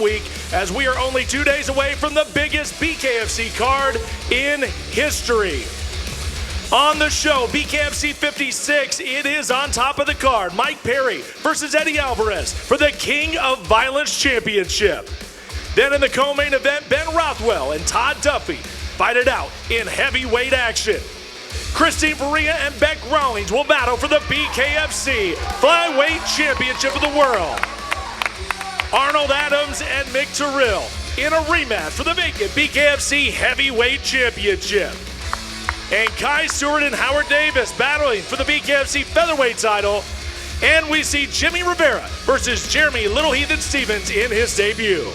week, as we are only 2 days away from the biggest BKFC card in history. On the show, BKFC 56, it is on top of the card. Mike Perry versus Eddie Alvarez for the King of Violence Championship. Then in the co-main event, Ben Rothwell and Todd Duffee fight it out in heavyweight action. Christine Faria and Beck Rawlings will battle for the BKFC Flyweight Championship of the World. Arnold Adams and Mick Terrill in a rematch for the vacant BKFC Heavyweight Championship. And Kai Stewart and Howard Davis battling for the BKFC Featherweight title. And we see Jimmy Rivera versus Jeremy Little Heathen Stevens in his debut.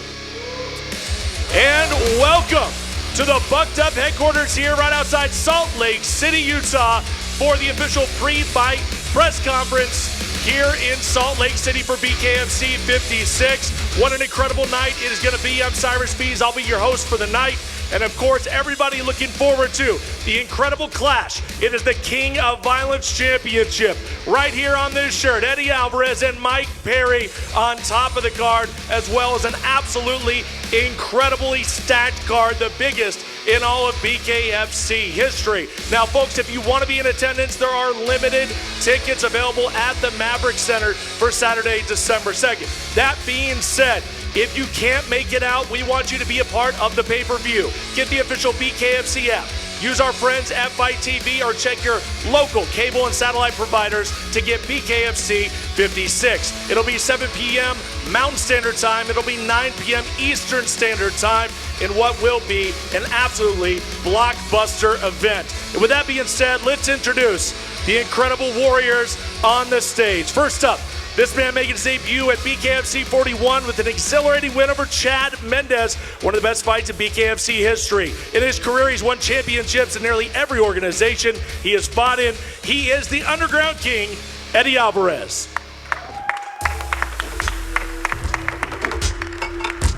And welcome to the Bucked Up headquarters here right outside Salt Lake City, Utah for the official pre-fight press conference here in Salt Lake City for BKFC 56. What an incredible night it is going to be. I'm Cyrus Fees. I'll be your host for the night. And of course, everybody looking forward to the incredible clash. It is the King of Violence Championship right here on this shirt. Eddie Alvarez and Mike Perry on top of the card, as well as an absolutely incredibly stacked card, the biggest in all of BKFC history. Now, folks, if you want to be in attendance, there are limited tickets available at the Maverick Center for Saturday, December 2nd. That being said, if you can't make it out, we want you to be a part of the pay-per-view. Get the official BKFC app. Use our friends at Fight TV or check your local cable and satellite providers to get BKFC 56. It'll be 7 p.m. Mountain Standard Time. It'll be 9 p.m. Eastern Standard Time in what will be an absolutely blockbuster event. And with that being said, let's introduce the incredible warriors on the stage. First up, this man making his debut at BKFC 41 with an exhilarating win over Chad Mendez, one of the best fights in BKFC history. In his career, he's won championships in nearly every organization he has fought in. He is the Underground King, Eddie Alvarez.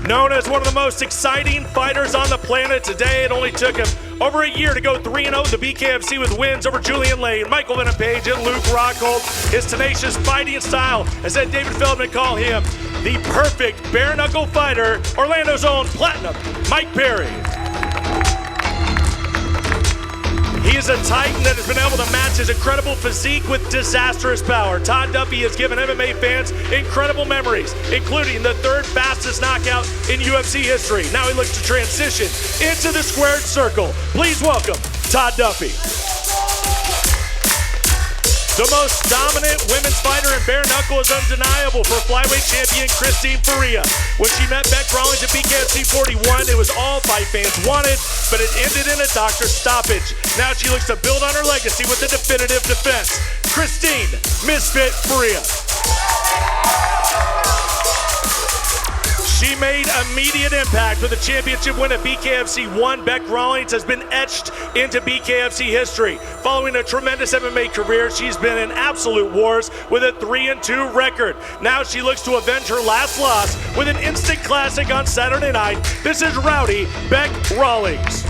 Known as one of the most exciting fighters on the planet today, it only took him over a year to go 3-0 the BKFC with wins over Julian Lane, Michael Venom Page, and Luke Rockhold. His tenacious fighting style has had David Feldman call him the perfect bare-knuckle fighter. Orlando's own Platinum, Mike Perry. He is a titan that has been able to match his incredible physique with disastrous power. Todd Duffee has given MMA fans incredible memories, including the third fastest knockout in UFC history. Now he looks to transition into the squared circle. Please welcome Todd Duffee. The most dominant women's fighter in bare knuckle is undeniable for flyweight champion Christine Faria. When she met Beck Rawlings at BKFC 41, it was all fight fans wanted, but it ended in a doctor's stoppage. Now she looks to build on her legacy with a definitive defense. Christine Misfit Faria. She made immediate impact with a championship win at BKFC 1. Beck Rawlings has been etched into BKFC history. Following a tremendous MMA career, she's been in absolute wars with a 3-2 record. Now she looks to avenge her last loss with an instant classic on Saturday night. This is Rowdy Beck Rawlings.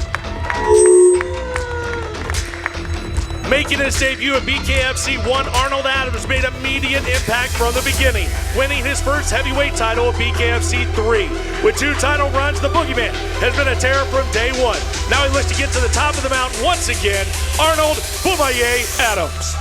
Making his debut at BKFC 1, Arnold Adams made immediate impact from the beginning, winning his first heavyweight title at BKFC 3. With 2 title runs, the Boogeyman has been a terror from day one. Now he looks to get to the top of the mountain once again, Arnold Boomaye Adams.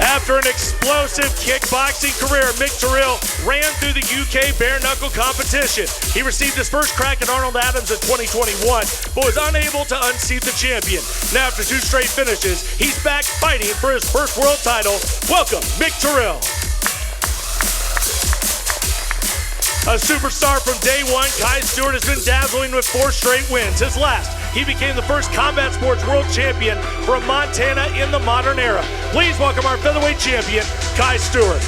After an explosive kickboxing career, Mick Terrill ran through the UK bare-knuckle competition. He received his first crack at Arnold Adams in 2021, but was unable to unseat the champion. Now, after 2 straight finishes, he's back fighting for his first world title. Welcome, Mick Terrill. A superstar from day one, Kai Stewart has been dazzling with 4 straight wins. His last, he became the first combat sports world champion from Montana in the modern era. Please welcome our featherweight champion, Kai Stewart.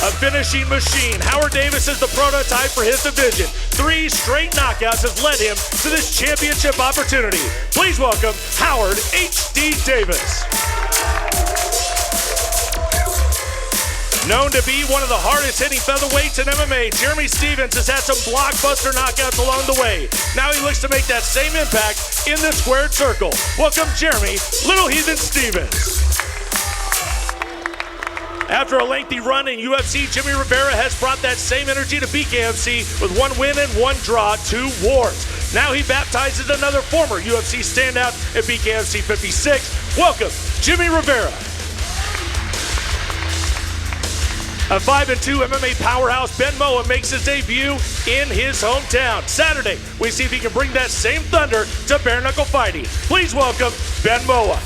A finishing machine, Howard Davis is the prototype for his division. 3 straight knockouts has led him to this championship opportunity. Please welcome Howard H.D. Davis. Known to be one of the hardest hitting featherweights in MMA, Jeremy Stevens has had some blockbuster knockouts along the way. Now he looks to make that same impact in the squared circle. Welcome Jeremy Little Heathen Stevens. After a lengthy run in UFC, Jimmy Rivera has brought that same energy to BKFC with 1 win and 1 draw, 2 wars. Now he baptizes another former UFC standout at BKFC 56. Welcome, Jimmy Rivera. A 5-2 MMA powerhouse, Ben Moa makes his debut in his hometown. Saturday, we see if he can bring that same thunder to bare knuckle fighting. Please welcome Ben Moa.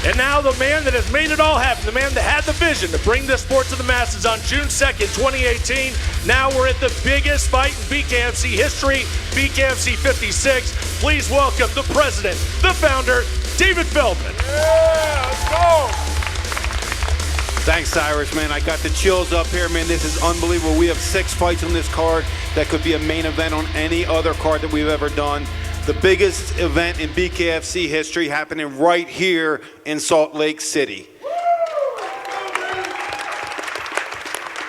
And now the man that has made it all happen, the man that had the vision to bring this sport to the masses on June 2nd, 2018. Now we're at the biggest fight in BKFC history, BKFC 56. Please welcome the president, the founder, David Feldman. Yeah, let's go. Thanks, Cyrus, man. I got the chills up here, man. This is unbelievable. We have 6 fights on this card that could be a main event on any other card that we've ever done. The biggest event in BKFC history happening right here in Salt Lake City.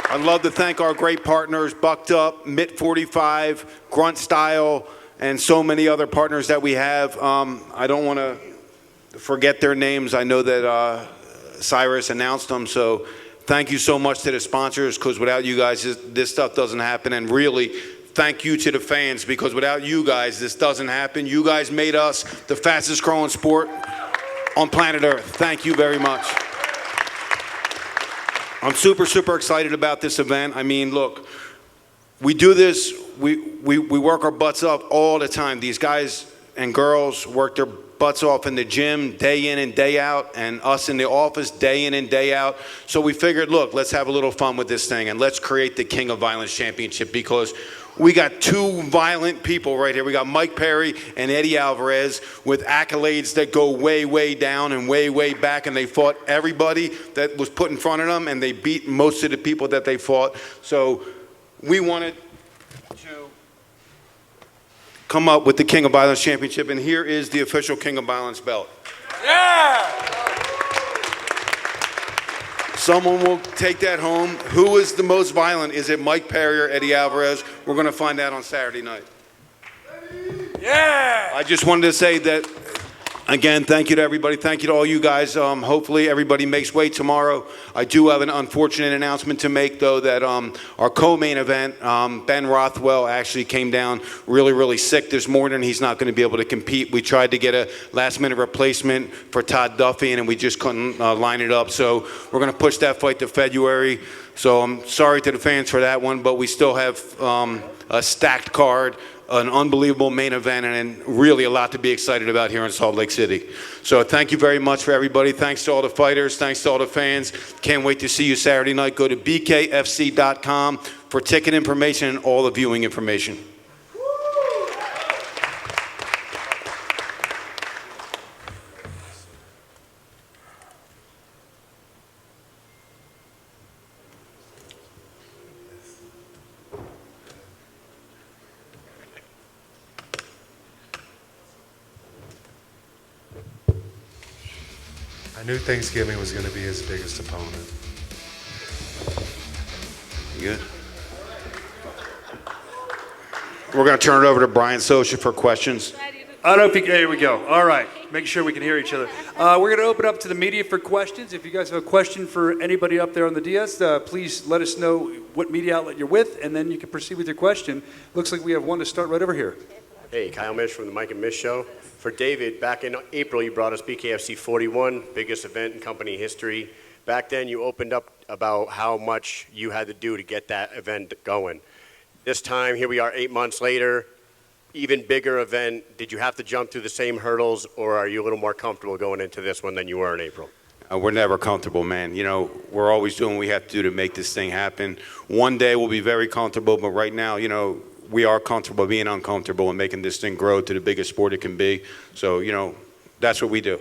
I'd love to thank our great partners, Bucked Up, Mitt 45, Grunt Style, and so many other partners that we have. I don't want to forget their names. I know that Cyrus announced them, so thank you so much to the sponsors, because without you guys, this stuff doesn't happen. And really, thank you to the fans, because without you guys, this doesn't happen. You guys made us the fastest growing sport on planet Earth. Thank you very much. I'm super, super excited about this event. I mean, look, we do this, we work our butts off all the time. These guys and girls work their butts off in the gym day in and day out, and us in the office day in and day out. So we figured, look, let's have a little fun with this thing, and let's create the King of Violence Championship, because we got 2 violent people right here. We got Mike Perry and Eddie Alvarez with accolades that go way, way down and way, way back, and they fought everybody that was put in front of them, and they beat most of the people that they fought. So we wanted to come up with the King of Violence Championship, and here is the official King of Violence belt. Yeah! Someone will take that home. Who is the most violent? Is it Mike Perry or Eddie Alvarez? We're going to find out on Saturday night. Yeah! I just wanted to say that, again, thank you to everybody. Thank you to all you guys. Hopefully everybody makes weight tomorrow. I do have an unfortunate announcement to make, though, that our co-main event, Ben Rothwell, actually came down really, really sick this morning. He's not going to be able to compete. We tried to get a last-minute replacement for Todd Duffee, and we just couldn't line it up. So we're going to push that fight to February. So I'm sorry to the fans for that one, but we still have a stacked card, an unbelievable main event, and really a lot to be excited about here in Salt Lake City. So thank you very much for everybody. Thanks to all the fighters. Thanks to all the fans. Can't wait to see you Saturday night. Go to BKFC.com for ticket information and all the viewing information. I knew Thanksgiving was going to be his biggest opponent. Good. We're going to turn it over to Brian Socha for questions. I don't know if you, here we go. All right, make sure we can hear each other. We're going to open up to the media for questions. If you guys have a question for anybody up there on the DS, please let us know what media outlet you're with, and then you can proceed with your question. Looks like we have one to start right over here. Hey, Kyle Mish from the Mike and Mish Show. For David, back in April, you brought us BKFC 41, biggest event in company history. Back then, you opened up about how much you had to do to get that event going. This time, here we are 8 months later, even bigger event. Did you have to jump through the same hurdles, or are you a little more comfortable going into this one than you were in April? We're never comfortable, man. You know, we're always doing what we have to do to make this thing happen. One day we'll be very comfortable, but right now, you know, we are comfortable being uncomfortable and making this thing grow to the biggest sport it can be. So, you know, that's what we do.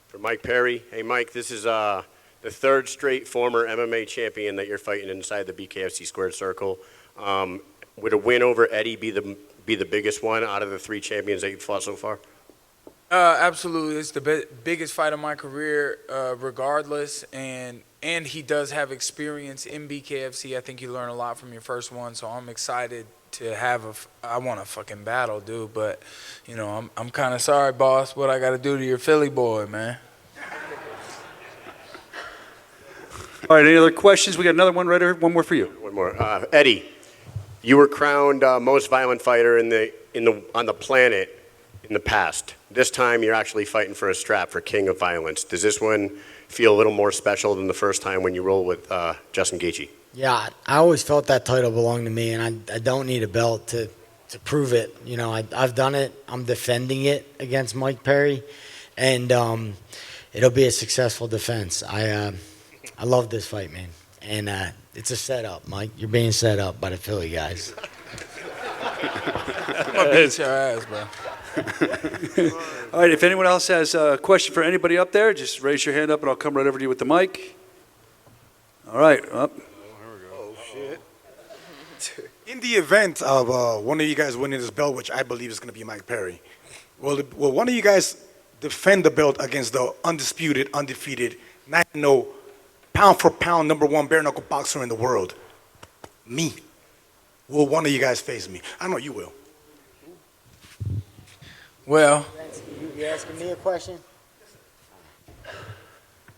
For Mike Perry, hey Mike, this is the 3rd straight former MMA champion that you're fighting inside the BKFC squared circle. Would a win over Eddie be the biggest one out of the 3 champions that you've fought so far? Absolutely, it's the biggest fight of my career, regardless, and he does have experience in BKFC. I think you learn a lot from your first one, so I'm excited to have I want a fucking battle, dude. But you know, I'm kind of sorry, boss, what I got to do to your Philly boy, man. All right, any other questions? We got another one right here. One more for you. One more. Eddie, you were crowned most violent fighter on the planet in the past. This time you're actually fighting for a strap for King of Violence. Does this one feel a little more special than the first time when you roll with Justin Gaethje? Yeah, I always felt that title belonged to me, and I don't need a belt to prove it. You know, I've done it. I'm defending it against Mike Perry, and it'll be a successful defense. I love this fight, man, and it's a setup, Mike. You're being set up by the Philly guys. I'm gonna beat your ass, bro. All right, if anyone else has a question for anybody up there, just raise your hand up and I'll come right over to you with the mic. All right, up. Oh, shit. In the event of one of you guys winning this belt, which I believe is going to be Mike Perry, will one of you guys defend the belt against the undisputed, undefeated, 9-0, pound-for-pound #1 bare-knuckle boxer in the world? Me. Will one of you guys face me? I know you will. Well, You asking me a question?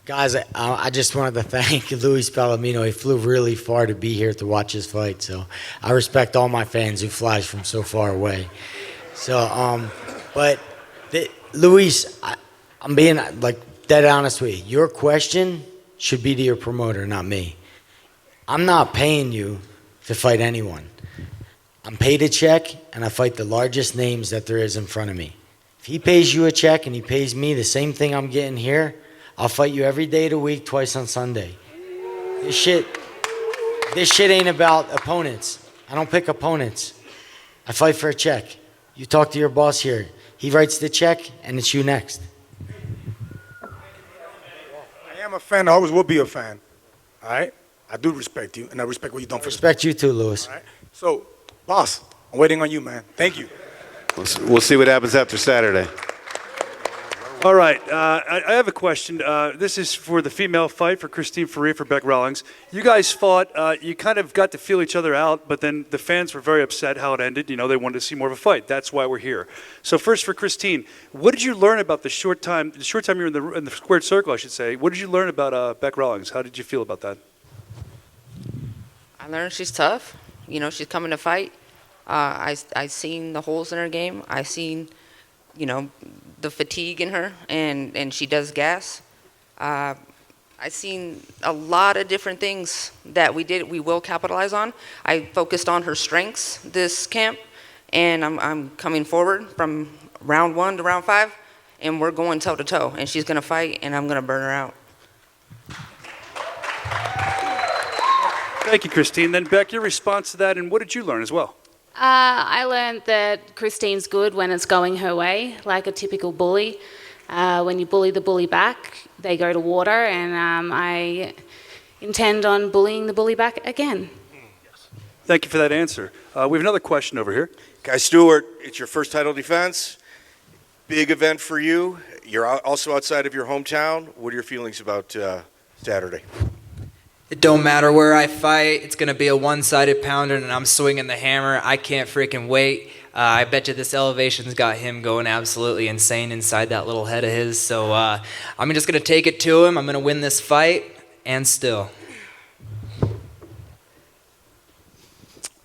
Guys, I just wanted to thank Luis Palomino. He flew really far to be here to watch this fight, so I respect all my fans who flies from so far away. So, Luis, I'm being like dead honest with you. Your question should be to your promoter, not me. I'm not paying you to fight anyone. I'm paid a check, and I fight the largest names that there is in front of me. If he pays you a check and he pays me the same thing I'm getting here, I'll fight you every day of the week, twice on Sunday. This shit ain't about opponents. I don't pick opponents. I fight for a check. You talk to your boss here. He writes the check, and it's you next. I am a fan. I always will be a fan. All right? I do respect you, and I respect what you've done for Respect you too, Luis. All right? So, boss, I'm waiting on you, man. Thank you. We'll see what happens after Saturday. All right, I have a question. This is for the female fight for Christine Ferrer for Beck Rawlings. You guys fought. You kind of got to feel each other out, but then the fans were very upset how it ended. You know, they wanted to see more of a fight. That's why we're here. So first, for Christine, what did you learn about the short time you were in the squared circle, I should say? What did you learn about Beck Rawlings? How did you feel about that? I learned she's tough. You know, she's coming to fight. I seen the holes in her game. I seen, you know, the fatigue in her, and she does gas. I seen a lot of different things that we will capitalize on. I focused on her strengths this camp, and I'm coming forward from round 1 to round 5, and we're going toe to toe, and she's gonna fight, and I'm gonna burn her out. Thank you, Christine. Then Beck, your response to that, and what did you learn as well? I learned that Christine's good when it's going her way, like a typical bully. When you bully the bully back, they go to water, and I intend on bullying the bully back again. Thank you for that answer. We have another question over here. Guy Stewart, it's your first title defense. Big event for you. You're also outside of your hometown. What are your feelings about Saturday? It don't matter where I fight. It's going to be a one-sided pounder, and I'm swinging the hammer. I can't freaking wait. I bet you this elevation's got him going absolutely insane inside that little head of his. So I'm just going to take it to him. I'm going to win this fight, and still.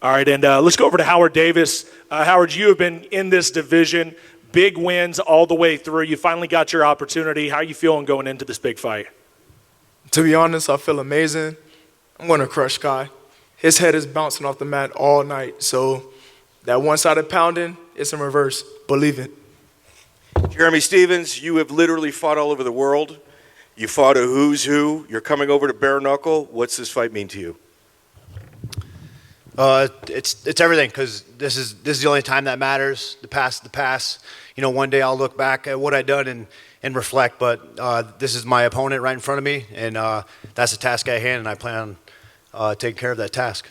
All right, and let's go over to Howard Davis. Howard, you have been in this division, big wins all the way through. You finally got your opportunity. How are you feeling going into this big fight? To be honest, I feel amazing. I'm going to crush Kai. His head is bouncing off the mat all night, so that one-sided pounding, it's in reverse. Believe it. Jeremy Stevens, you have literally fought all over the world. You fought a who's who. You're coming over to bare knuckle. What's this fight mean to you? It's everything, because this is the only time that matters. The past, the past. You know, one day I'll look back at what I done and reflect, but this is my opponent right in front of me, and that's the task at hand, and I plan on taking care of that task.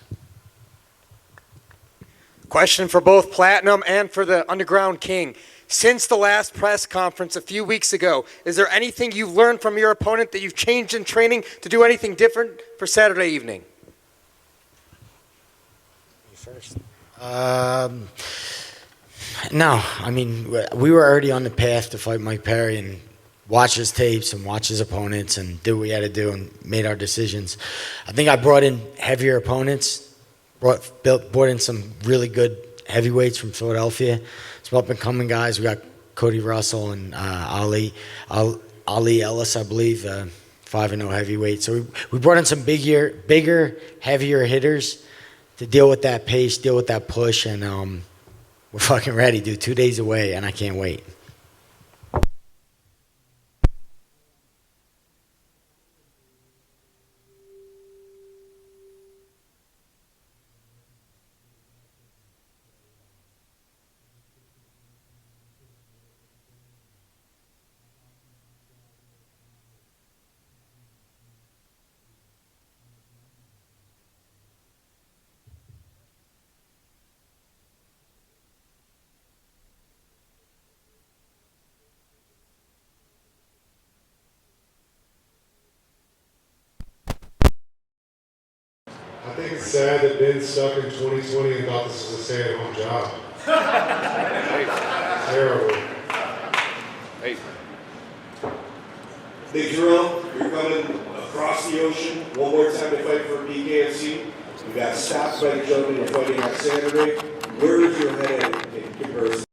Question for both Platinum and for the Underground King. Since the last press conference a few weeks ago, is there anything you've learned from your opponent that you've changed in training to do anything different for Saturday evening? First. No, I mean, we were already on the path to fight Mike Perry, and watched his tapes and watched his opponents and did what we had to do and made our decisions. I think I brought in heavier opponents, brought in some really good heavyweights from Philadelphia, some up-and-coming guys. We got Cody Russell and Ali Ellis, I believe, 5-0 heavyweight. So we brought in some bigger, heavier hitters to deal with that pace, deal with that push, and we're fucking ready, dude. 2 days away, and I can't wait. I think it's sad that Ben's stuck in 2020 and thought this was a stay-at-home job. Terrible. Hey. Big Jerome, you're coming across the ocean one more time to fight for BKFC. You got stopped by the gentleman you're fighting on Saturday. Where is your head at in comparison?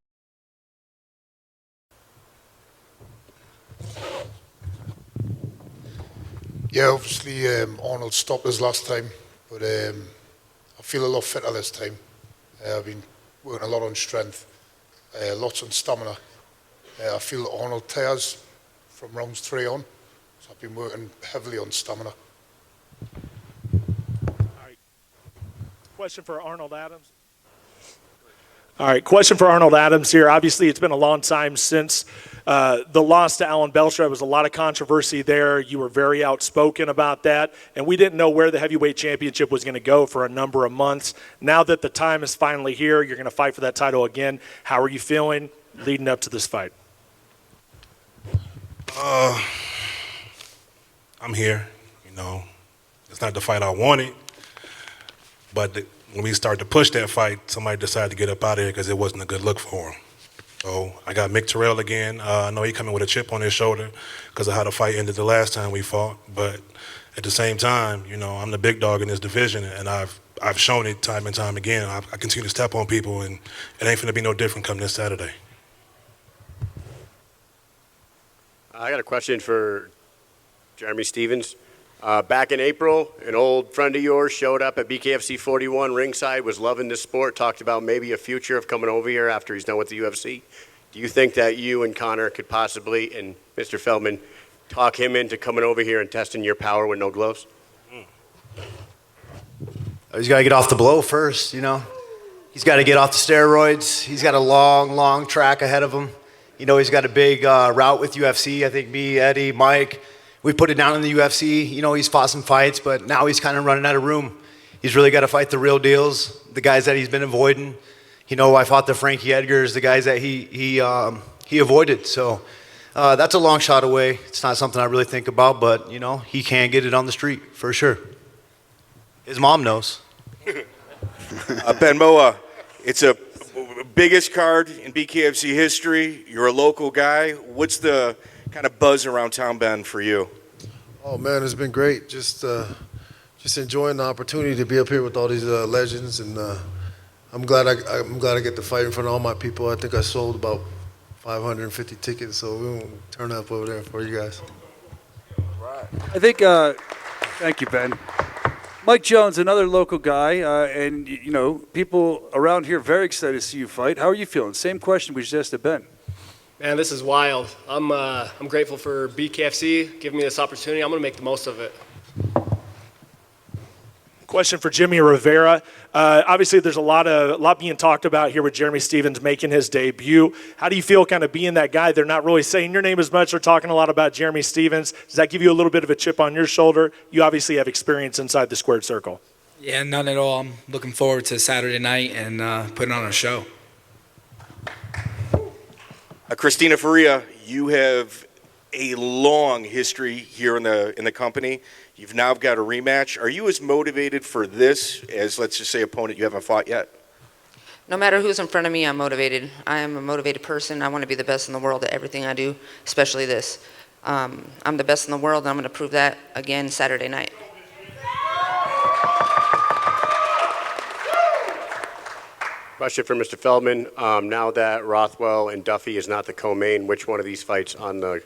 Yeah, obviously Arnold stopped us last time, but I feel a lot fitter this time. I've been working a lot on strength, lots on stamina. I feel that Arnold tears from rounds 3 on, so I've been working heavily on stamina. Question for Arnold Adams. All right, question for Arnold Adams here. Obviously, it's been a long time since the loss to Alan Belcher. There was a lot of controversy there. You were very outspoken about that, and we didn't know where the heavyweight championship was going to go for a number of months. Now that the time is finally here, you're going to fight for that title again. How are you feeling leading up to this fight? I'm here. You know, it's not the fight I wanted, but when we started to push that fight, somebody decided to get up out of here because it wasn't a good look for him. So I got Mick Terrell again. I know he coming with a chip on his shoulder because of how the fight ended the last time we fought. But at the same time, you know, I'm the big dog in this division, and I've shown it time and time again. I continue to step on people, and it ain't finna be no different come this Saturday. I got a question for Jeremy Stevens. Back in April, an old friend of yours showed up at BKFC 41 ringside, was loving this sport, talked about maybe a future of coming over here after he's done with the UFC. Do you think that you and Connor could possibly, and Mr. Feldman, talk him into coming over here and testing your power with no gloves? He's got to get off the blow first, you know. He's got to get off the steroids. He's got a long, long track ahead of him. You know, he's got a big route with UFC. I think me, Eddie, Mike, we put it down in the UFC. You know, he's fought some fights, but now he's kind of running out of room. He's really got to fight the real deals, the guys that he's been avoiding. You know, I fought the Frankie Edgars, the guys that he avoided. So that's a long shot away. It's not something I really think about, but, you know, he can get it on the street for sure. His mom knows. Ben Moa, it's a biggest card in BKFC history. You're a local guy. What's the kind of buzz around town been for you? Oh man, it's been great. Just enjoying the opportunity to be up here with all these legends, and I'm glad I get to fight in front of all my people. I think I sold about 550 tickets, so we'll turn up over there for you guys. I think, thank you, Ben. Mike Jones, another local guy, and you know, people around here very excited to see you fight. How are you feeling? Same question we just asked to Ben. Man, this is wild. I'm grateful for BKFC giving me this opportunity. I'm going to make the most of it. Question for Jimmy Rivera. Obviously, there's a lot being talked about here with Jeremy Stevens making his debut. How do you feel kind of being that guy? They're not really saying your name as much. They're talking a lot about Jeremy Stevens. Does that give you a little bit of a chip on your shoulder? You obviously have experience inside the squared circle. Yeah, none at all. I'm looking forward to Saturday night and putting on a show. Christina Faria, you have a long history here in the company. You've now got a rematch. Are you as motivated for this as, let's just say, opponent you haven't fought yet? No matter who's in front of me, I'm motivated. I am a motivated person. I want to be the best in the world at everything I do, especially this. I'm the best in the world, and I'm going to prove that again Saturday night. Question for Mr. Feldman. Now that Rothwell and Duffee is not the co-main, which one of these fights on the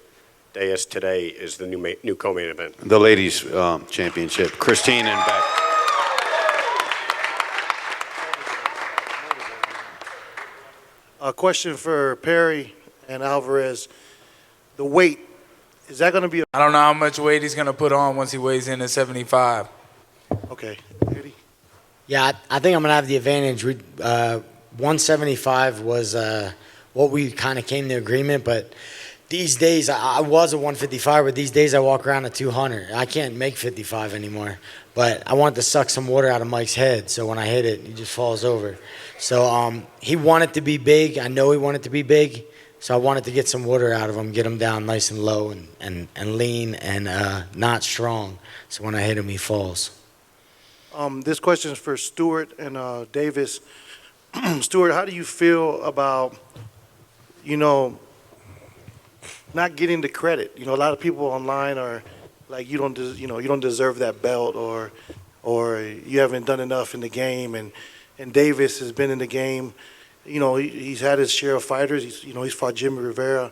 dais today is the new co-main event? The ladies championship, Christine and Beck. A question for Perry and Alvarez. The weight, is that going to be? I don't know how much weight he's going to put on once he weighs in at 75. Okay. Yeah, I think I'm going to have the advantage. 175 was what we kind of came to agreement, but these days, I was a 155, but these days I walk around at 200. I can't make 55 anymore, but I wanted to suck some water out of Mike's head, so when I hit it, he just falls over. So he wanted to be big. I know he wanted to be big, so I wanted to get some water out of him, get him down nice and low and lean and not strong, so when I hit him, he falls. This question is for Stewart and Davis. Stewart, how do you feel about, not getting the credit? A lot of people online are like, you don't deserve that belt, or you haven't done enough in the game. And Davis has been in the game. He's had his share of fighters. He's fought Jimmy Rivera.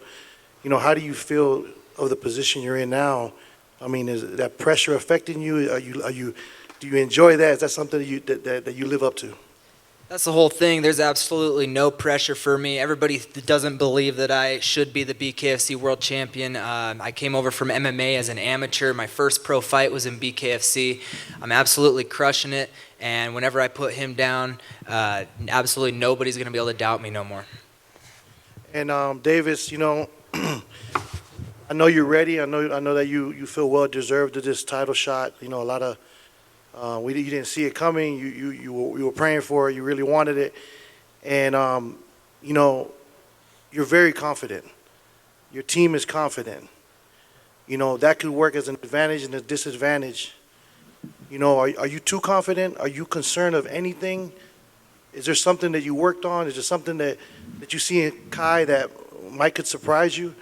How do you feel of the position you're in now? I mean, is that pressure affecting you? Do you enjoy that? Is that something that you live up to? That's the whole thing. There's absolutely no pressure for me. Everybody doesn't believe that I should be the BKFC world champion. I came over from MMA as an amateur. My first pro fight was in BKFC. I'm absolutely crushing it. And whenever I put him down, absolutely nobody's going to be able to doubt me no more. And Davis, I know you're ready. I know that you feel well deserved of this title shot. A lot of you didn't see it coming. You were praying for it. You really wanted it, and you're very confident. Your team is confident. That could work as an advantage and a disadvantage. Are you too confident? Are you concerned of anything? Is there something that you worked on? Is there something that you see in Kai that might could surprise you?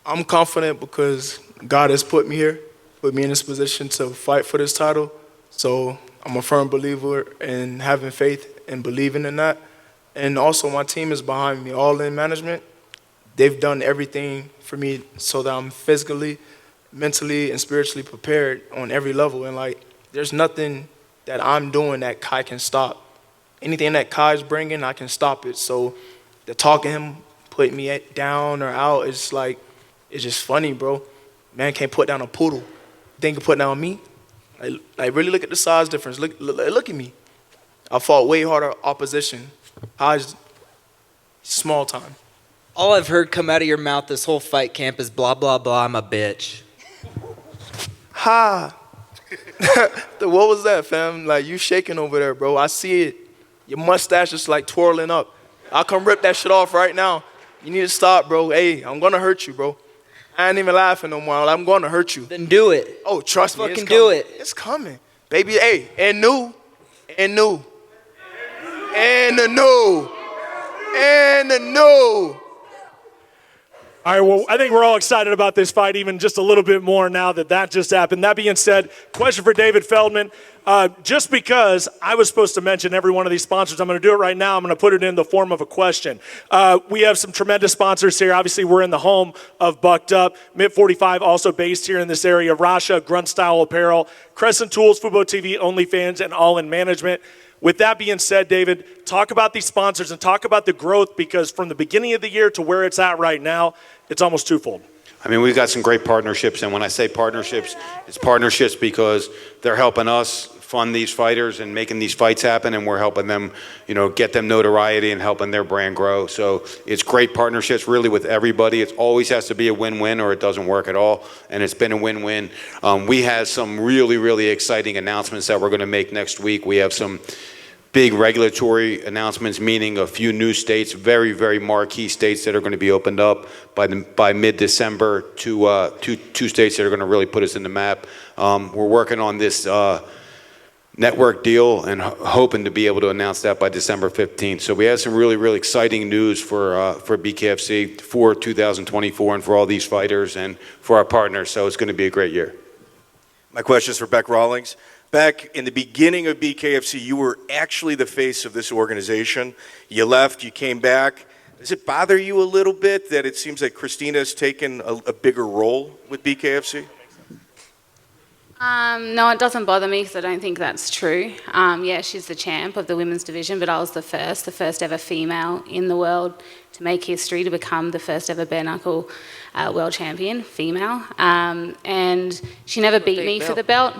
I'm confident because God has put me here, put me in this position to fight for this title. So I'm a firm believer in having faith and believing in that. And also my team is behind me, all in management. They've done everything for me so that I'm physically, mentally, and spiritually prepared on every level. And there's nothing that I'm doing that Kai can stop. Anything that Kai's bringing, I can stop it. So the talking him, putting me down or out, it's just funny, bro. Man can't put down a poodle. Think he put down me? Really look at the size difference. Look at me. I fought way harder opposition. Kai's small time. All I've heard come out of your mouth this whole fight camp is blah, blah, blah, I'm a bitch. Ha! What was that, fam? You shaking over there, bro. I see it. Your mustache is twirling up. I'll come rip that shit off right now. You need to stop, bro. Hey, I'm going to hurt you, bro. I ain't even laughing no more. I'm going to hurt you. Then do it. Oh, trust me. Fucking do it. It's coming. Baby, hey, and new. And new. And the new. And the new. All right, well, I think we're all excited about this fight even just a little bit more now that just happened. That being said, question for David Feldman. Just because I was supposed to mention every one of these sponsors, I'm going to do it right now. I'm going to put it in the form of a question. We have some tremendous sponsors here. Obviously, we're in the home of Bucked Up. Mid-45 also based here in this area. Rasha, Grunt Style Apparel, Crescent Tools, Fubo TV, OnlyFans, and All In Management. With that being said, David, talk about these sponsors and talk about the growth, because from the beginning of the year to where it's at right now, it's almost twofold. I mean, we've got some great partnerships, and when I say partnerships, it's partnerships because they're helping us fund these fighters and making these fights happen, and we're helping them, get them notoriety and helping their brand grow. So it's great partnerships really with everybody. It always has to be a win-win or it doesn't work at all, and it's been a win-win. We have some really, really exciting announcements that we're going to make next week. We have some big regulatory announcements, meaning a few new states, very, very marquee states that are going to be opened up by mid-December, two states that are going to really put us in the map. We're working on this network deal and hoping to be able to announce that by December 15th. So we have some really, really exciting news for BKFC for 2024 and for all these fighters and for our partners. So it's going to be a great year. My question is for Beck Rawlings. Beck, in the beginning of BKFC, you were actually the face of this organization. You left, you came back. Does it bother you a little bit that it seems like Christina has taken a bigger role with BKFC? No, it doesn't bother me because I don't think that's true. Yeah, she's the champ of the women's division, but I was the first ever female in the world to make history, to become the first ever bare knuckle world champion, female. And she never beat me for the belt,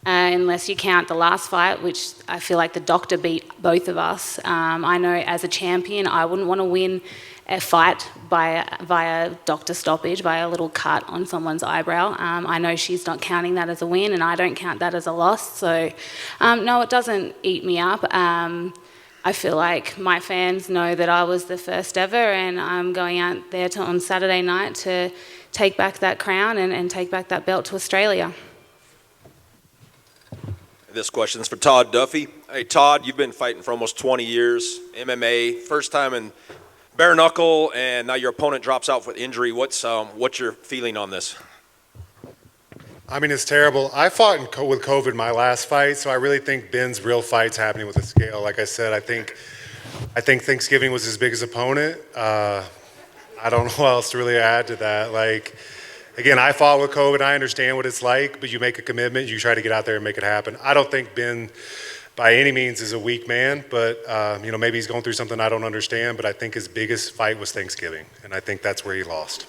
unless you count the last fight, which I feel like the doctor beat both of us. I know as a champion, I wouldn't want to win a fight via doctor stoppage, by a little cut on someone's eyebrow. I know she's not counting that as a win, and I don't count that as a loss. So, no, it doesn't eat me up. I feel like my fans know that I was the first ever, and I'm going out there on Saturday night to take back that crown and take back that belt to Australia. This question's for Todd Duffee. Hey, Todd, you've been fighting for almost 20 years, MMA, first time in bare knuckle, and now your opponent drops out with injury. What's your feeling on this? I mean, it's terrible. I fought with COVID my last fight, so I really think Ben's real fight's happening with the scale. Like I said, I think Thanksgiving was his biggest opponent. I don't know what else to really add to that. Like, again, I fought with COVID. I understand what it's like, but you make a commitment. You try to get out there and make it happen. I don't think Ben, by any means, is a weak man, but maybe he's going through something I don't understand, but I think his biggest fight was Thanksgiving, and I think that's where he lost.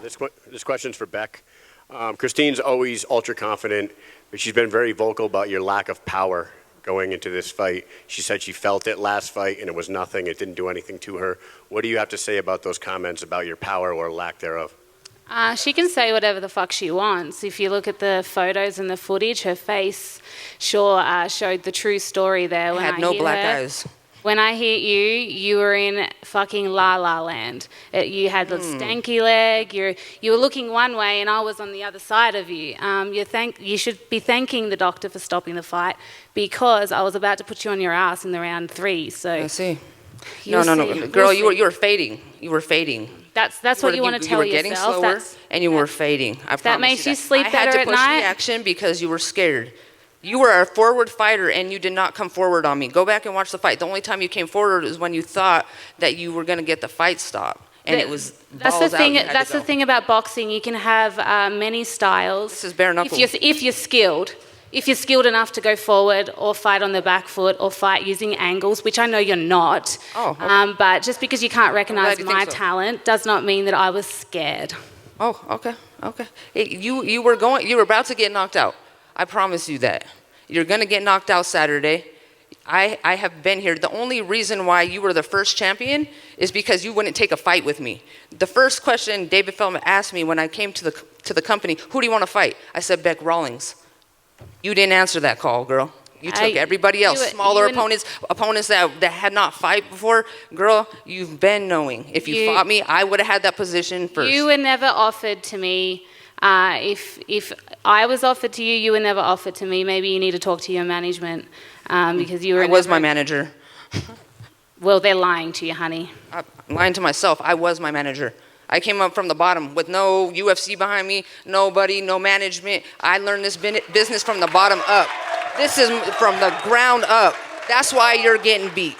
This question's for Beck. Christine's always ultra confident, but she's been very vocal about your lack of power going into this fight. She said she felt it last fight and it was nothing. It didn't do anything to her. What do you have to say about those comments about your power or lack thereof? She can say whatever the fuck she wants. If you look at the photos and the footage, her face sure showed the true story there. When had no black eyes. When I hit you, you were in fucking La La Land. You had the stanky leg. You were looking one way, and I was on the other side of you. You should be thanking the doctor for stopping the fight, because I was about to put you on your ass in the round 3. So I see. No, girl, you were fading. You were fading. That's what you want to tell yourself. You were getting slower, and you were fading. I promise that makes you sleep better at night. I had to push the action because you were scared. You were a forward fighter, and you did not come forward on me. Go back and watch the fight. The only time you came forward is when you thought that you were going to get the fight stopped, and it was that's the thing. That's the thing about boxing. You can have many styles. This is bare knuckle. If you're skilled. If you're skilled enough to go forward or fight on the back foot or fight using angles, which I know you're not, but just because you can't recognize my talent does not mean that I was scared. Oh, okay. Hey, you were about to get knocked out. I promise you that. You're going to get knocked out Saturday. I have been here. The only reason why you were the first champion is because you wouldn't take a fight with me. The first question David Feldman asked me when I came to the company, who do you want to fight? I said Beck Rawlings. You didn't answer that call, girl. You took everybody else, smaller opponents that had not fought before. Girl, you've been knowing. If you fought me, I would have had that position first. You were never offered to me. If I was offered to you, you were never offered to me. Maybe you need to talk to your management because you were. I was my manager. Well, they're lying to you, honey. I'm lying to myself. I was my manager. I came up from the bottom with no UFC behind me, nobody, no management. I learned this business from the bottom up. This is from the ground up. That's why you're getting beat.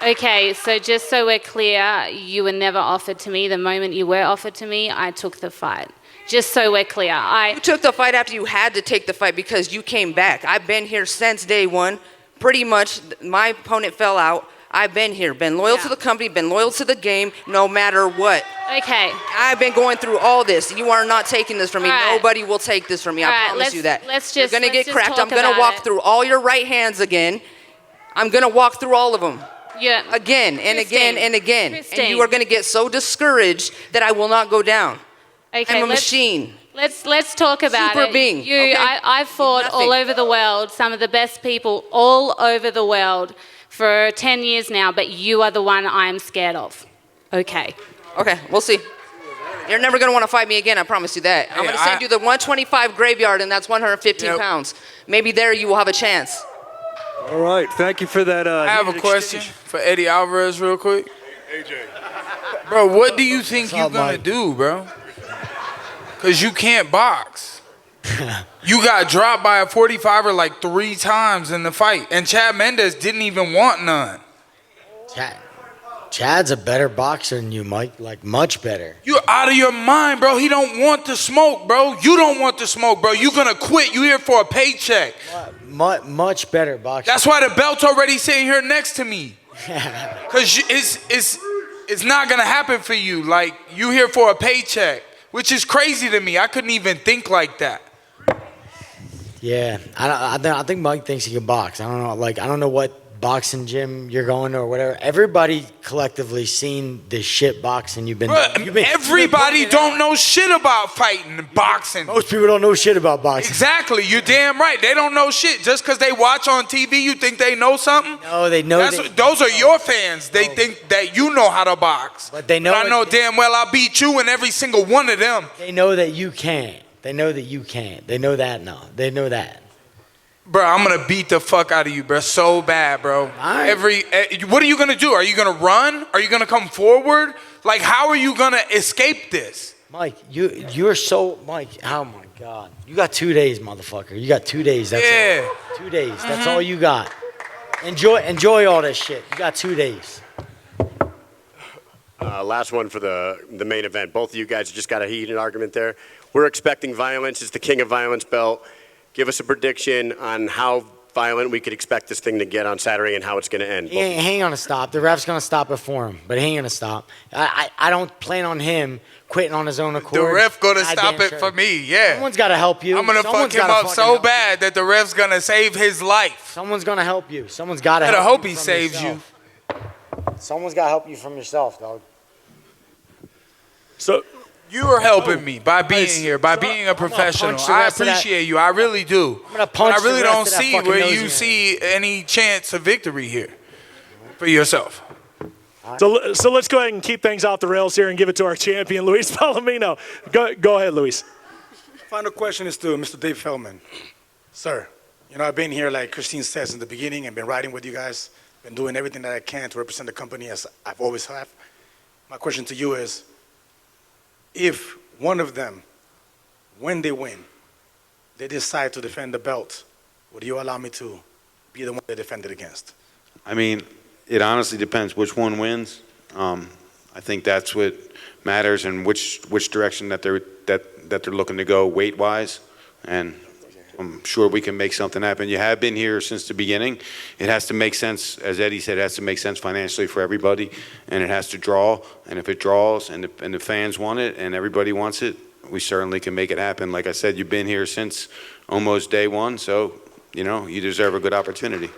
Okay, so just so we're clear, you were never offered to me. The moment you were offered to me, I took the fight. Just so we're clear. You took the fight after you had to take the fight because you came back. I've been here since day one. Pretty much, my opponent fell out. I've been here, been loyal to the company, been loyal to the game, no matter what. Okay. I've been going through all this. You are not taking this from me. Right. Nobody will take this from me. I promise you that. You're going to get just cracked. I'm going to walk through all your right hands again. I'm going to walk through all of them. Yeah. Again and again and again. Christine. And you are going to get so discouraged that I will not go down. Okay, I'm a machine. Let's talk about Super it. being. Okay. I've fought all over the world, some of the best people all over the world for 10 years now, but you are the one I'm scared of. Okay. Okay, we'll see. You're never going to want to fight me again, I promise you that. I'm going to send you the 125 graveyard, and that's 115 pounds. Maybe there you will have a chance. All right, thank you for that. I have a question for Eddie Alvarez real quick. AJ. Bro, what do you think you're going to do, bro? Because you can't box. You got dropped by a 45er like 3 times in the fight, and Chad Mendes didn't even want none. Chad's a better boxer than you, Mike. Like, much better. You're out of your mind, bro. He don't want the smoke, bro. You don't want the smoke, bro. You're going to quit. You here for a paycheck. Much better boxer. That's why the belt's already sitting here next to me. Because it's not going to happen for you. Like, you here for a paycheck, which is crazy to me. I couldn't even think like that. Yeah, I think Mike thinks he can box. I don't know. Like, I don't know what boxing gym you're going to or whatever. Everybody collectively seen the shit boxing you've been doing. Everybody don't know shit about fighting and boxing. Most people don't know shit about boxing. Exactly. You're damn right. They don't know shit. Just because they watch on TV, you think they know something? No, they know. Those are your fans. They think that you know how to box. But they know. I know damn well I beat you in every single one of them. They know that you can't. They know that you can't. They know that now. They know that. Bro, I'm going to beat the fuck out of you, bro. So bad, bro. What are you going to do? Are you going to run? Are you going to come forward? Like, how are you going to escape this? Mike, you're so... Mike, oh, my God. You got 2 days, motherfucker. You got 2 days. That's all. 2 days. That's all you got. Enjoy all this shit. You got 2 days. Last one for the main event. Both of you guys just got a heated argument there. We're expecting violence. It's the King of Violence belt. Give us a prediction on how violent we could expect this thing to get on Saturday and how it's going to end. He ain't going to stop. The ref's going to stop it for him, but he ain't going to stop. I don't plan on him quitting on his own accord. The ref going to stop it for me, yeah. Someone's got to help you. I'm going to fuck him up so bad that the ref's going to save his life. Someone's going to help you. Someone's got to help you. I hope he saves you. Someone's got to help you from yourself, dog. So... You are helping me by being here, by being a professional. I appreciate you. I really do. But I really don't see where you see any chance of victory here for yourself. So let's go ahead and keep things off the rails here and give it to our champion, Luis Palomino. Go ahead, Luis. Final question is to Mr. Dave Feldman. Sir, I've been here, like Christine says in the beginning, and been riding with you guys, been doing everything that I can to represent the company as I've always have. My question to you is, if one of them, when they win, they decide to defend the belt, would you allow me to be the one they defend it against? I mean, it honestly depends which one wins. I think that's what matters, and which direction that they're looking to go weight-wise. And I'm sure we can make something happen. You have been here since the beginning. It has to make sense, as Eddie said, it has to make sense financially for everybody, and it has to draw. And if it draws and the fans want it and everybody wants it, we certainly can make it happen. Like I said, you've been here since almost day one, so, you deserve a good opportunity.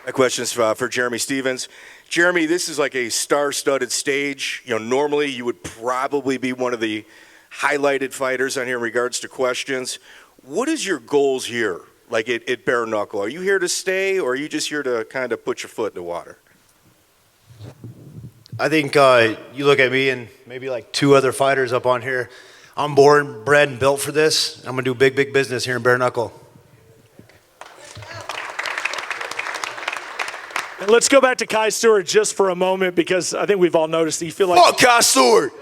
My question is for Jeremy Stevens. Jeremy, this is like a star-studded stage. Normally you would probably be one of the highlighted fighters on here in regards to questions. What is your goals here, like at Bare Knuckle? Are you here to stay, or are you just here to kind of put your foot in the water? I think you look at me and maybe like 2 other fighters up on here. I'm born, bred, and built for this. I'm going to do big business here in Bare Knuckle. And let's go back to Kai Stewart just for a moment, because I think we've all noticed that you feel like... Fuck Kai Stewart!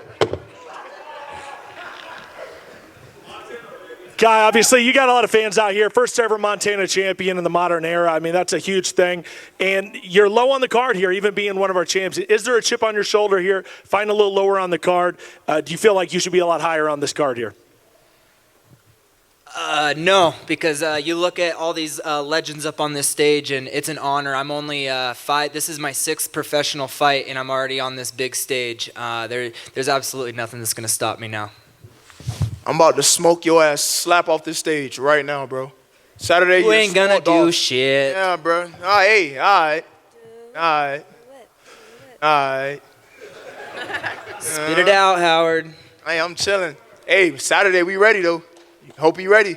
Kai, obviously, you got a lot of fans out here. First ever Montana champion in the modern era. I mean, that's a huge thing. And you're low on the card here, even being one of our champs. Is there a chip on your shoulder here? Find a little lower on the card. Do you feel like you should be a lot higher on this card here? No, because you look at all these legends up on this stage, and it's an honor. I'm only this is my 6th professional fight, and I'm already on this big stage. There's absolutely nothing that's going to stop me now. I'm about to smoke your ass, slap off this stage right now, bro. Saturday, you ain't gonna do shit. Yeah, bro. Hey, all right. Spit it out, Howard. Hey, I'm chilling. Hey, Saturday, we ready, though. Hope you ready.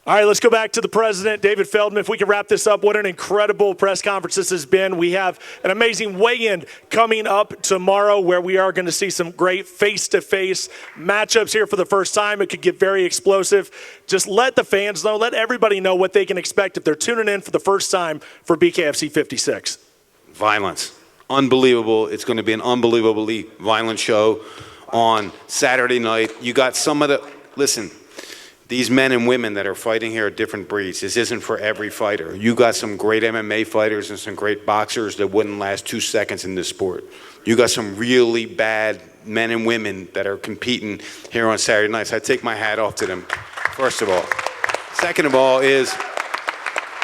All right, let's go back to the president, David Feldman. If we can wrap this up, what an incredible press conference this has been. We have an amazing weigh-in coming up tomorrow where we are going to see some great face-to-face matchups here for the first time. It could get very explosive. Just let the fans know, let everybody know what they can expect if they're tuning in for the first time for BKFC 56. Violence. Unbelievable. It's going to be an unbelievably violent show on Saturday night. You got some of the, listen, these men and women that are fighting here are different breeds. This isn't for every fighter. You got some great MMA fighters and some great boxers that wouldn't last 2 seconds in this sport. You got some really bad men and women that are competing here on Saturday nights. I take my hat off to them, first of all. Second of all is,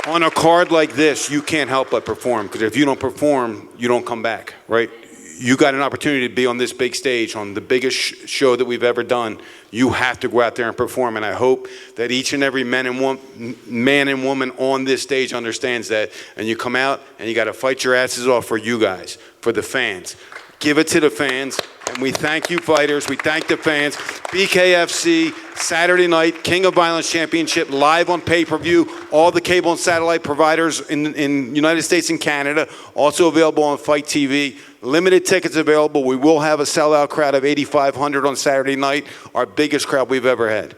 on a card like this, you can't help but perform, because if you don't perform, you don't come back, right? You got an opportunity to be on this big stage, on the biggest show that we've ever done. You have to go out there and perform, and I hope that each and every man and woman on this stage understands that, and you come out and you got to fight your asses off for you guys, for the fans. Give it to the fans, and we thank you fighters, we thank the fans. BKFC, Saturday night, King of Violence Championship, live on pay-per-view, all the cable and satellite providers in United States and Canada, also available on Fight TV. Limited tickets available. We will have a sellout crowd of 8,500 on Saturday night, our biggest crowd we've ever had.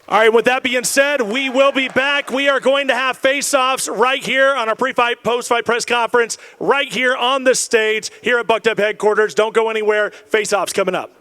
All right, with that being said, we will be back. We are going to have face-offs right here on our pre-fight, post-fight press conference, right here on the stage, here at Bucked Up headquarters. Don't go anywhere. Face-offs coming up.